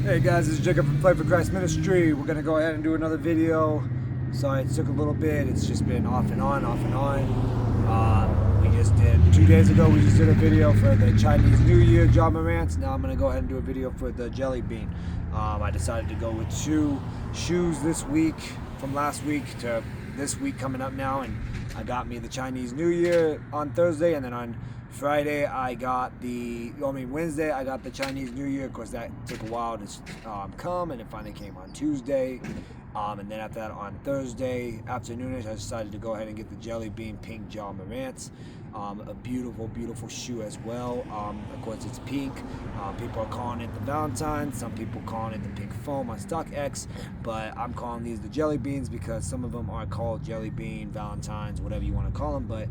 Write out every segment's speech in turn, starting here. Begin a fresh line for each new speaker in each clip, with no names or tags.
Hey guys, this is Jacob from Fight for Christ Ministry. We're gonna go ahead and do another video. Sorry it took a little bit. It's just been off and on, off and on. We just did 2 days ago. We just did a video for the Chinese New Year, Ja Morant. Now I'm gonna go ahead and do a video for the Jelly Bean. I decided to go with 2 shoes this week from last week to this week coming up now, and I got me the Chinese New Year on Thursday, and then on Friday Wednesday I got the Chinese New Year. Of course, that took a while to come, and it finally came on Tuesday. And then after that, on Thursday afternoon, I decided to go ahead and get the Jelly Bean Pink Ja Morant. A beautiful, beautiful shoe as well. Of course, it's pink. People are calling it the Valentine. Some people calling it the pink foam on StockX. But I'm calling these the Jelly Beans because some of them are called Jelly Bean, Valentines, whatever you want to call them. But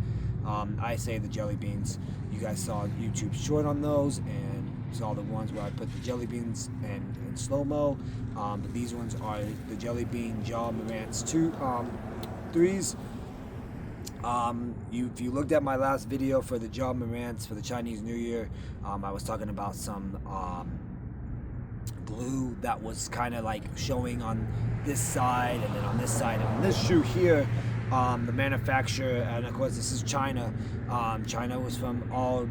I say the Jelly Beans. You guys saw YouTube short on those and saw the ones where I put the Jelly Beans in slow-mo. But these ones are the Jelly Bean Ja Morant's 3s. If you looked at my last video for the Ja Morant's for the Chinese New Year, I was talking about some glue that was kind of like showing on this side and then on this side. And on this shoe here, the manufacturer, and of course this is China. China was from all,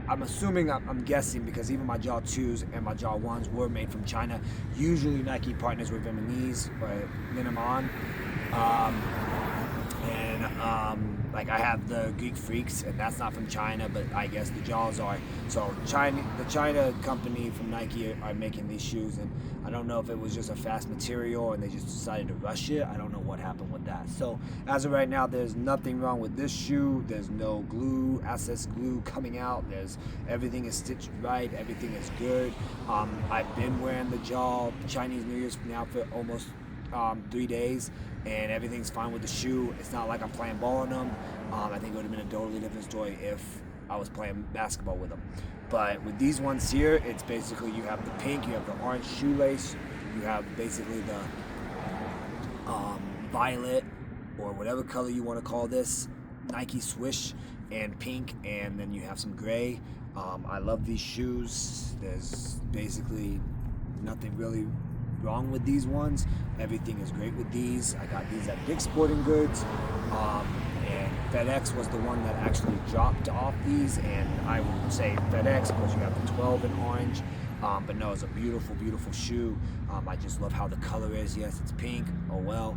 I'm assuming, I'm guessing, because even my Ja 2s and my Ja 1s were made from China. Usually Nike partners with Vietnamese or Minimon. Like I have the Geek Freaks, and that's not from China, but I guess the Jaws are. So the China company from Nike are making these shoes, and I don't know if it was just a fast material and they just decided to rush it. I don't know what happened with that. So as of right now, there's nothing wrong with this shoe. There's no glue, access glue coming out. Everything is stitched right. Everything is good. I've been wearing the Chinese New Year's now for almost 3 days, and everything's fine with the shoe. It's not like I'm playing ball in them. I think it would have been a totally different story if I was playing basketball with them. But with these ones here, it's basically you have the pink, you have the orange shoelace, you have basically the violet or whatever color you want to call this, Nike swoosh, and pink, and then you have some gray. I love these shoes. There's basically nothing really wrong with these ones. Everything is great with these. I got these at Dick's Sporting Goods, and FedEx was the one that actually dropped off these, and I would say FedEx because you have the 12 in orange. But no, it's a beautiful, beautiful shoe. I just love how the color is. Yes, it's pink. Oh well.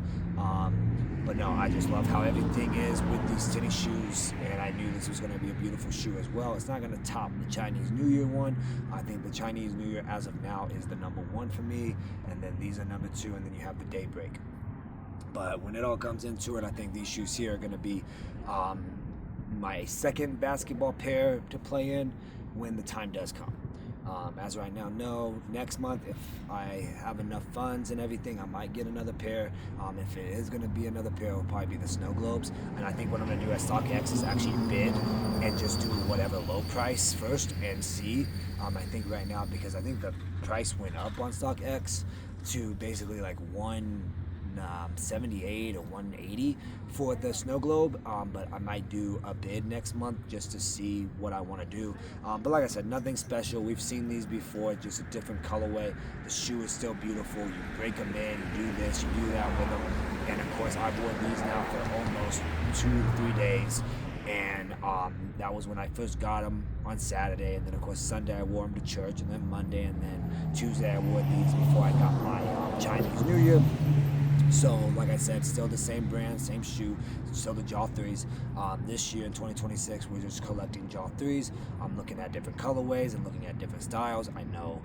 But no, I just love how everything is with these tennis shoes, and I knew this was going to be a beautiful shoe as well. It's not going to top the Chinese New Year one. I think the Chinese New Year as of now is the number 1 for me, and then these are number 2, and then you have the Daybreak. But when it all comes into it, I think these shoes here are going to be my second basketball pair to play in when the time does come. As right now, no. Next month, if I have enough funds and everything, I might get another pair. If it is going to be another pair, it'll probably be the Snow Globes. And I think what I'm going to do at StockX is actually bid and just do whatever low price first and see. I think right now, because I think the price went up on StockX to basically like 178 or 180 for the Snow Globe, but I might do a bid next month just to see what I want to do. But like I said, nothing special. We've seen these before, just a different colorway. The shoe is still beautiful. You break them in, you do this, you do that with them. And of course, I've worn these now for almost 2 to 3 days. And that was when I first got them on Saturday, and then of course Sunday I wore them to church, and then Monday, and then Tuesday I wore these before I got my Chinese New Year. So, like I said, still the same brand, same shoe, still the Ja 3s. This year in 2026, we're just collecting Ja 3s. I'm looking at different colorways and looking at different styles. I know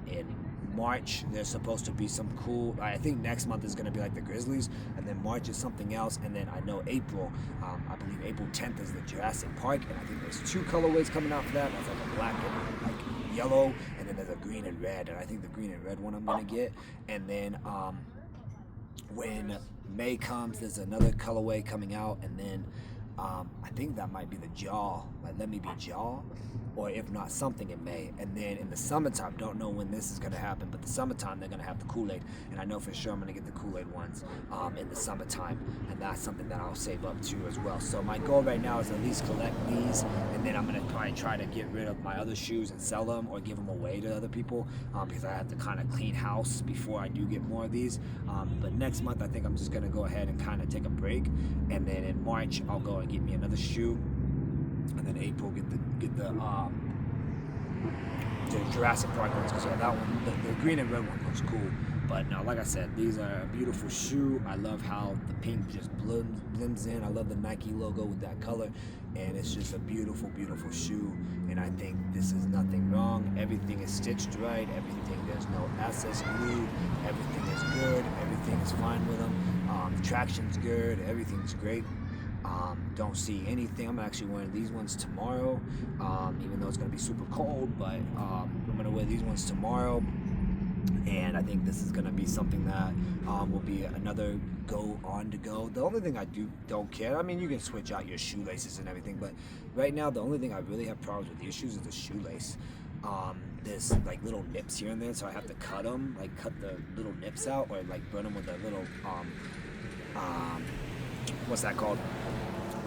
in March there's supposed to be some cool, I think next month is going to be like the Grizzlies, and then March is something else, and then I know April, I believe April 10th is the Jurassic Park, and I think there's 2 colorways coming out for that. That's like a black and like yellow, and then there's a green and red, and I think the green and red one I'm going to get. And then when May comes, there's another colorway coming out, and then I think that might be the Jaw, like Let Me Be Jaw, or if not something in May. And then in the summertime, don't know when this is gonna happen, but the summertime they're gonna have the Kool-Aid, and I know for sure I'm gonna get the Kool-Aid ones in the summertime, and that's something that I'll save up to as well. So my goal right now is at least collect these, and then I'm gonna probably try to get rid of my other shoes and sell them or give them away to other people, because I have to kind of clean house before I do get more of these. But next month I think I'm just gonna go ahead and kind of take a break, and then in March I'll go and get me another shoe, and then April get the Jurassic Park ones, because that one, the green and red one looks cool. But no, like I said, these are a beautiful shoe. I love how the pink just blends in. I love the Nike logo with that color, and it's just a beautiful, beautiful shoe. And I think this is nothing wrong. Everything is stitched right. Everything, there's no access glue. Everything is good. Everything is fine with them. The traction's good. Everything's great. Don't see anything. I'm actually wearing these ones tomorrow, even though it's going to be super cold, but I'm going to wear these ones tomorrow, and I think this is going to be something that will be another go on to go. The only thing I don't care, I mean, you can switch out your shoelaces and everything, but right now the only thing I really have problems with these shoes is the shoelace. There's like little nips here and there, so I have to cut them, like cut the little nips out, or like burn them with a little what's that called,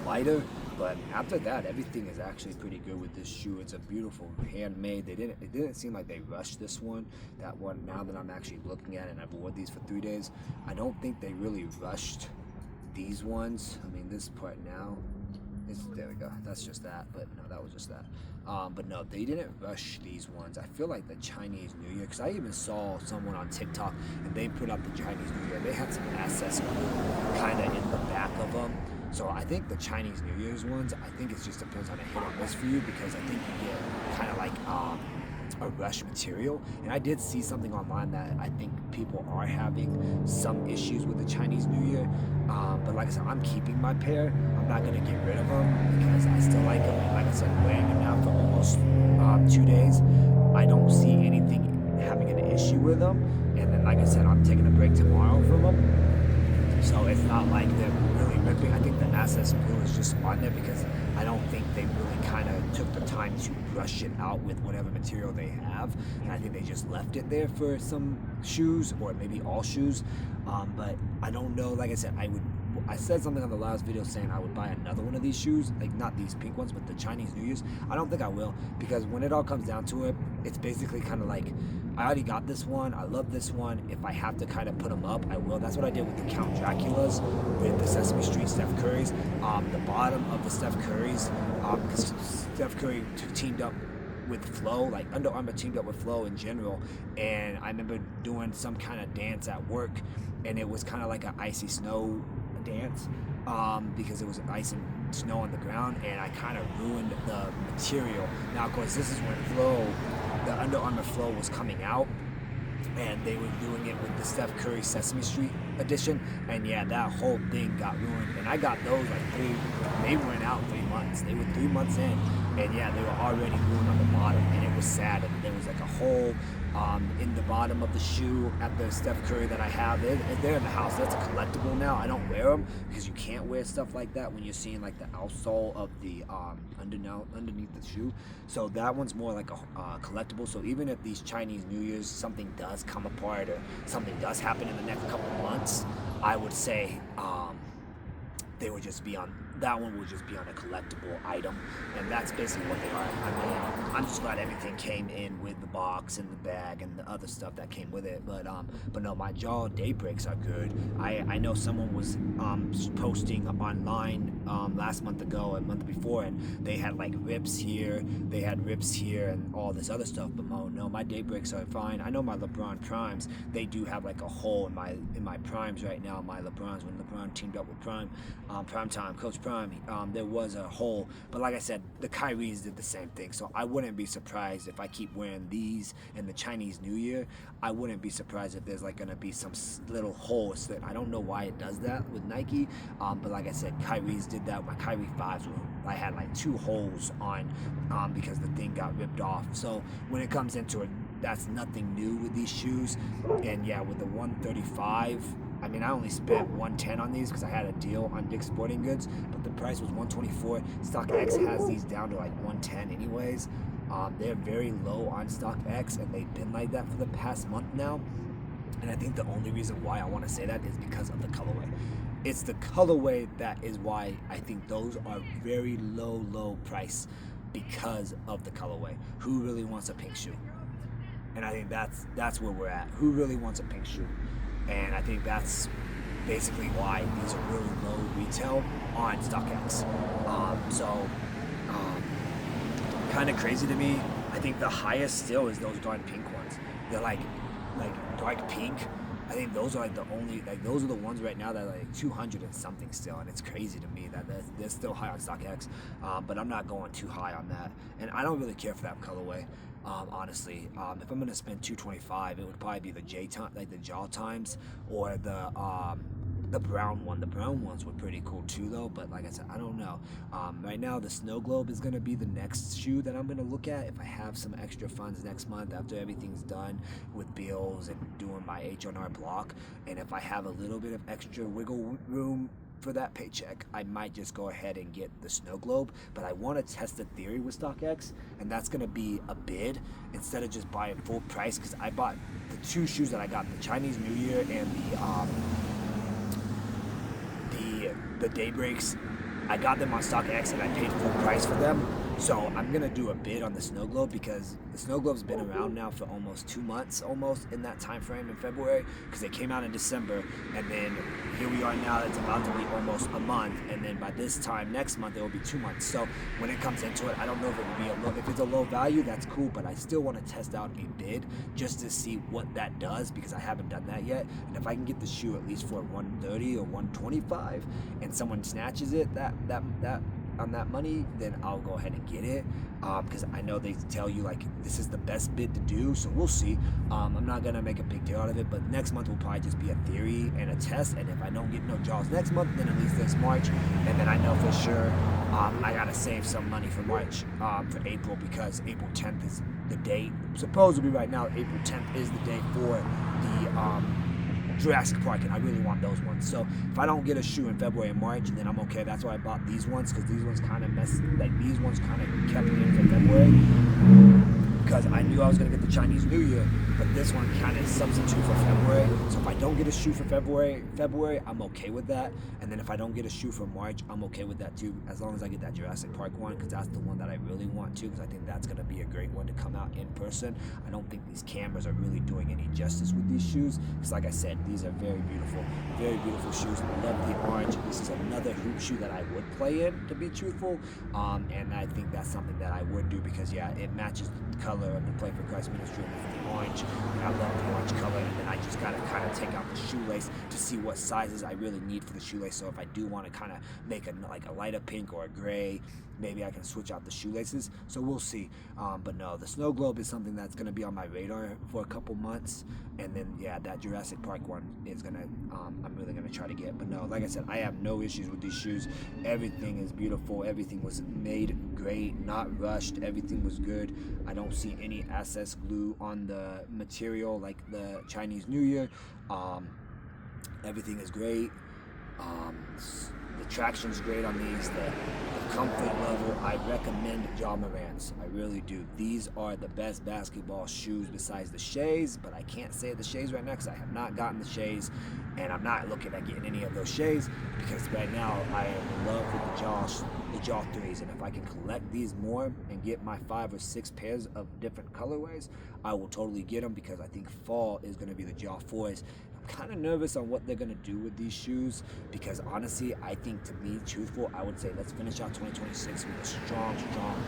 lighter. But after that, everything is actually pretty good with this shoe. It's a beautiful handmade. It didn't seem like they rushed this one. That one, now that I'm actually looking at it, and I've worn these for 3 days, I don't think they really rushed these ones. I mean, this part now, there we go. That's just that, but no, that was just that. But no, they didn't rush these ones. I feel like the Chinese New Year, because I even saw someone on TikTok, and they put up the Chinese New Year. They had some access kind of in the back of them. So I think the Chinese New Year's ones, I think it just depends on a hit or miss for you, because I think you get kind of like a rush material. And I did see something online that I think people are having some issues with the Chinese New Year. But like I said, I'm keeping my pair. I'm not going to get rid of them because I still like them. And like I said, wearing them now for almost 2 days, I don't see anything having an issue with them. And then like I said, I'm taking a break tomorrow from them. So it's not like they're really ripping. I think the access glue is just on there because I don't think they really kind of took the time to brush it out with whatever material they have. And I think they just left it there for some shoes, or maybe all shoes. But I don't know. Like I said, I said something on the last video saying I would buy another one of these shoes, like not these pink ones, but the Chinese New Year's. I don't think I will, because when it all comes down to it, it's basically kind of like, I already got this one, I love this one. If I have to kind of put them up, I will. That's what I did with the Count Draculas, with the Sesame Street Steph Currys. The bottom of the Steph Currys, because Steph Curry teamed up with Flo, like Under Armour teamed up with Flo in general, and I remember doing some kind of dance at work, and it was kind of like an icy snow dance, because it was ice and snow on the ground, and I kind of ruined the material. Now, of course, this is when the Under Armour Flow was coming out, and they were doing it with the Steph Curry Sesame Street edition, and yeah, that whole thing got ruined. And I got those like they weren't out 3 months. They were 3 months in, and yeah, they were already ruined on the bottom, and it was sad. And there was like a hole in the bottom of the shoe at the Steph Curry that I have. They're in the house. That's a collectible now. I don't wear them because you can't wear stuff like that when you're seeing like the outsole of the underneath the shoe. So that one's more like a collectible. So even if these Chinese New Year's, something does come apart or something does happen in the next couple of months, I would say they would just be on, that one would just be on a collectible item, and that's basically what they are. I mean, I'm just glad everything came in with the box and the bag and the other stuff that came with it. But no, my Jaw daybreaks are good. I know someone was posting online last month ago, a month before, and they had like rips here, they had rips here, and all this other stuff. But no, my daybreaks are fine. I know my LeBron Primes, they do have like a hole in my Primes right now. My LeBrons, when LeBron teamed up with Prime Time, Coach Prime, there was a hole. But like I said, the Kyries did the same thing. So I wouldn't be surprised if I keep wearing these in the Chinese New Year. I wouldn't be surprised if there's like gonna be some little holes. That I don't know why it does that with Nike. But like I said, Kyries did that. My Kyrie 5s I had like 2 holes on because the thing got ripped off. So when it comes into it, that's nothing new with these shoes. And yeah, with the 135, I mean, I only spent $110 on these because I had a deal on Dick's Sporting Goods, but the price was $124. StockX has these down to like $110 anyways. They're very low on StockX, and they've been like that for the past month now. And I think the only reason why I want to say that is because of the colorway. It's the colorway that is why I think those are very low price, because of the colorway. Who really wants a pink shoe? And I think that's where we're at. Who really wants a pink shoe? And I think that's basically why these are really low retail on StockX. Kind of crazy to me. I think the highest still is those dark pink ones. They're like dark pink. I think those are like the only, like those are the ones right now that are like 200 and something still, and it's crazy to me that they're still high on StockX, but I'm not going too high on that, and I don't really care for that colorway, honestly. If I'm gonna spend $225, it would probably be the the Jaw Times, or the brown one. The brown ones were pretty cool too though, but like I said, I don't know. Right now the Snow Globe is going to be the next shoe that I'm going to look at if I have some extra funds next month after everything's done with bills and doing my H&R Block, and if I have a little bit of extra wiggle room for that paycheck, I might just go ahead and get the Snow Globe. But I want to test the theory with StockX, and that's going to be a bid instead of just buying full price, because I bought the two shoes that I got, the Chinese New Year and the Daybreaks. I got them on StockX and I paid full price for them. So I'm gonna do a bid on the Snow Globe, because the Snow Globe's been around now for almost 2 months, almost in that time frame in February, because they came out in December, and then here we are now. It's about to be almost a month, and then by this time next month it will be 2 months. So when it comes into it, I don't know if it will be if it's a low value, that's cool, but I still want to test out a bid just to see what that does, because I haven't done that yet. And if I can get the shoe at least for $130 or $125, and someone snatches it that on that money, then I'll go ahead and get it, because I know they tell you like this is the best bid to do, so we'll see. I'm not gonna make a big deal out of it, but next month will probably just be a theory and a test, and if I don't get no Jaws next month, then at least this March, and then I know for sure I gotta save some money for March, for April, because April 10th is the date, supposedly right now April 10th is the day for the Jurassic Park, and I really want those ones. So if I don't get a shoe in February and March, then I'm okay. That's why I bought these ones, because these ones kind of these ones kind of kept me in for February, because I knew I was going to get the Chinese New Year, but this one kind of substitute for February. So if I don't get a shoe for February, I'm okay with that. And then if I don't get a shoe for March, I'm okay with that too, as long as I get that Jurassic Park one, because that's the one that I really want to, because I think that's going to be a great one to come out in person. I don't think these cameras are really doing any justice with these shoes, because like I said, these are very beautiful shoes. I love the orange. This is another hoop shoe that I would play in, to be truthful, and I think that's something that I would do, because yeah, it matches the color of the Play for Christ Ministry with the orange, and I love the orange color. And then I just gotta kind of take out the shoelace to see what sizes I really need for the shoelace. So if I do want to kind of make a lighter pink or a gray, maybe I can switch out the shoelaces. So we'll see. But no, the Snow Globe is something that's gonna be on my radar for a couple months, and then yeah, that Jurassic Park one is gonna I'm really gonna try to get. But no, like I said, I have no issues with these shoes. Everything is beautiful. Everything was made great, not rushed. Everything was good. I don't see any access glue on the material like the Chinese New Year. Everything is great. The traction is great on these. The comfort level, I recommend Ja Morant's. I really do. These are the best basketball shoes besides the Shays, but I can't say the Shays right now because I have not gotten the Shays, and I'm not looking at getting any of those Shays, because right now I am in love with the Ja 3s, and if I can collect these more and get my 5 or 6 pairs of different colorways, I will totally get them, because I think fall is going to be the Ja 4s. Kind of nervous on what they're gonna do with these shoes, because honestly, I think, to be truthful, I would say let's finish out 2026 with a strong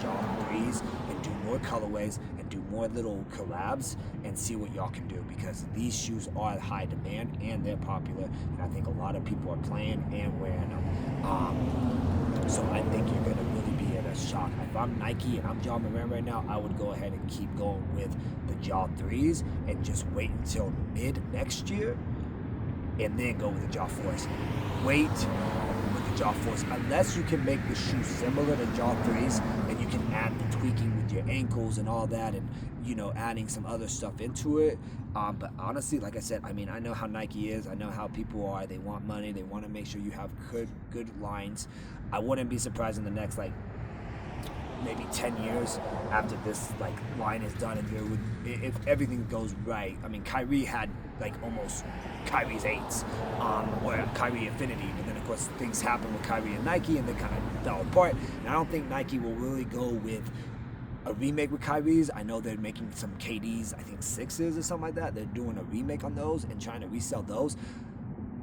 Ja 3s and do more colorways and do more little collabs and see what y'all can do, because these shoes are high demand and they're popular, and I think a lot of people are playing and wearing them. So I think you're gonna really be in a shock. If I'm Nike and I'm Ja Morant right now, I would go ahead and keep going with the Ja 3s and just wait until mid next year and then go with the Ja 4s. Wait with the Ja 4s, unless you can make the shoe similar to Ja 3s and you can add the tweaking with your ankles and all that, and adding some other stuff into it. But honestly, like I said, I mean, I know how Nike is. I know how people are. They want money. They want to make sure you have good lines. I wouldn't be surprised in the next maybe 10 years after this line is done, and if everything goes right. I mean, Kyrie had almost Kyrie's 8s, or Kyrie Infinity, but then of course things happened with Kyrie and Nike, and they kind of fell apart. And I don't think Nike will really go with a remake with Kyrie's. I know they're making some KDs, I think 6s or something like that. They're doing a remake on those and trying to resell those.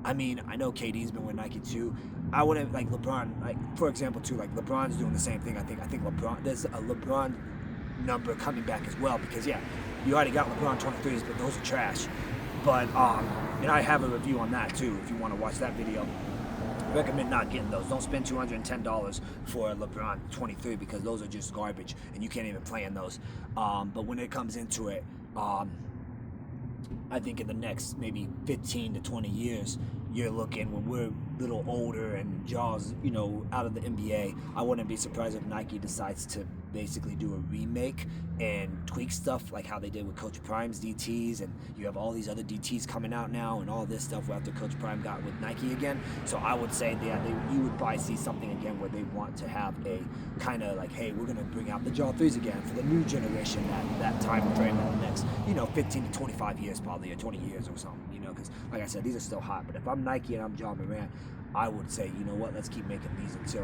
I mean, I know KD's been with Nike too. I wouldn't LeBron, for example, too. LeBron's doing the same thing. I think LeBron. There's a LeBron number coming back as well, because you already got LeBron 23s, but those are trash. But and I have a review on that too. If you want to watch that video, I recommend not getting those. Don't spend $210 for a LeBron 23, because those are just garbage and you can't even play in those. But when it comes into it, I think in the next maybe 15 to 20 years, you're looking, when we're a little older and Jaws, out of the NBA, I wouldn't be surprised if Nike decides to basically do a remake and tweak stuff like how they did with Coach Prime's DTs, and you have all these other DTs coming out now and all this stuff after Coach Prime got with Nike again. So I would say you would probably see something again where they want to have a kind of hey, we're going to bring out the Jaw 3s again for the new generation, that time frame in the next 15 to 25 years probably, or 20 years or something, because like I said, these are still hot. But if I'm Nike and I'm Ja Morant, I would say, let's keep making these until,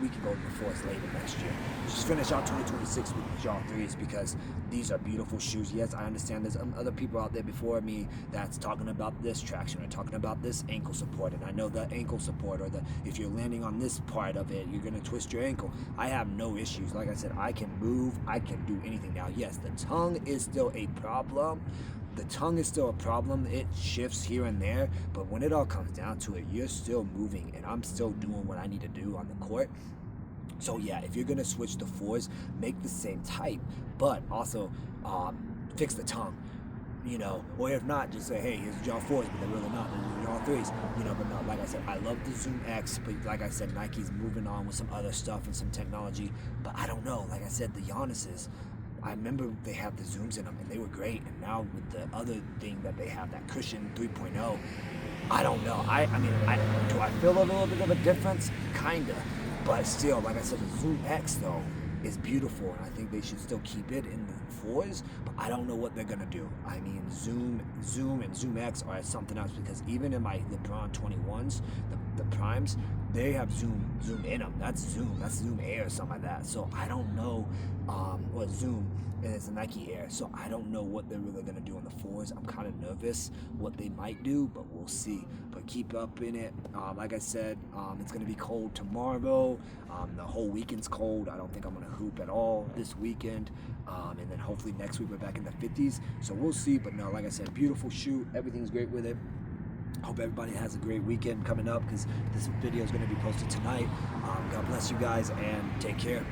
we can go to the Force later next year. Just finish out 2026 with the Jaw 3s, because these are beautiful shoes. Yes, I understand there's other people out there before me that's talking about this traction or talking about this ankle support. And I know the ankle support, or if you're landing on this part of it, you're going to twist your ankle. I have no issues. Like I said, I can move. I can do anything. Now, yes, the tongue is still a problem. The tongue is still a problem. It shifts here and there, but when it all comes down to it, you're still moving, and I'm still doing what I need to do on the court. So yeah, if you're gonna switch to 4s, make the same type, but also fix the tongue. Or if not, just say, hey, here's Jaw 4s, but they're really not. They're Jaw 3s, but no, like I said, I love the Zoom X, but like I said, Nike's moving on with some other stuff and some technology, but I don't know. Like I said, the Giannis's, I remember they had the zooms in them and they were great, and now with the other thing that they have, that Cushion 3.0, I don't know. I mean, do I feel a little bit of a difference? Kinda, but still, like I said, the Zoom X though is beautiful, and I think they should still keep it in the 4s, but I don't know what they're gonna do. I mean, Zoom and Zoom X are something else, because even in my LeBron 21s, the primes, they have zoom in them. That's Zoom Air or something like that. So I don't know what Zoom, and it's a Nike Air. So I don't know what they're really gonna do on the 4s. I'm kind of nervous what they might do, but we'll see. But keep up in it. Like I said, it's gonna be cold tomorrow. The whole weekend's cold. I don't think I'm gonna hoop at all this weekend. And then hopefully next week we're back in the 50s. So we'll see. But no, like I said, beautiful shoe. Everything's great with it. Hope everybody has a great weekend coming up, because this video is going to be posted tonight. God bless you guys, and take care.